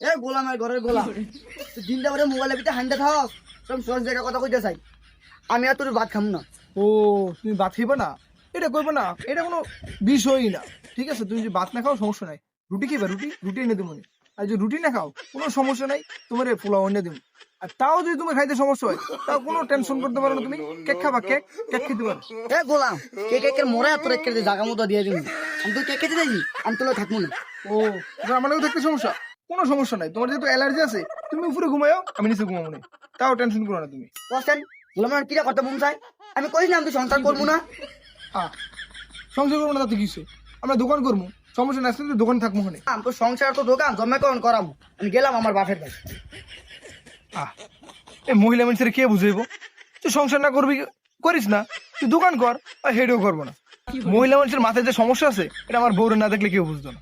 এ গোলাম আর ঘরের গোলাম দিনটা করে মোবাইলের ভিতরে হান্ডে থাক সব সহজ জায়গায় কথা কইতে চাই আমি আর তোর ভাত খাম না। ও তুমি ভাত খাইবা না, এটা করবে না, এটা কোনো বিষয়ই না। ঠিক আছে, তুমি যদি ভাত না খাও সমস্যা নাই, রুটি খাইবা, রুটি এনে দেবো। আর যদি রুটি না খাও কোনো সমস্যা নাই, তোমার পোলাও এনে দেবো। আর তাও যদি তুমি খাইতে সমস্যা হয় তাও কোনো টেনশন করতে পারো না, তুমি কেক খাবা, কেক কেক খেতে পারো। এ গোলাম কেকের মোড়া তোর এক জায়গা মতো দিয়ে দিবি, আমি তো কেক খেতে যাই, আমি তোলা থাকবো না। ও এবার আমার লাগেও থাকতে সমস্যা, কোনো সমস্যা নাই। তোমার যেহেতু অ্যালার্জি আছে তুমি উপরে ঘুমাও, আমি নিচে ঘুমাবো না, তাও টেনশন করো না তুমি। বসেন গোলাম আর কিরা কথা বলতে চাই, আমি কই না আমি তো সংসার করবো না। সংসার করবো না তাতে কিছু, আমরা দোকান করবো, সমস্যা না, আসলে দোকান থাকবো ওখানে। আমি তো সংসার তো দোকান জন্মে করাবো, আমি গেলাম আমার বাপের বাড়ি। এই মহিলা মানুষের কে বুঝাইবো? তুই সংসার না করবি, করিস না, তুই দোকান কর, আর হেডেও করবো না। মহিলা মানুষের মাথায় যে সমস্যা আছে এটা আমার বউরে না দেখলে কেউ বুঝতো না।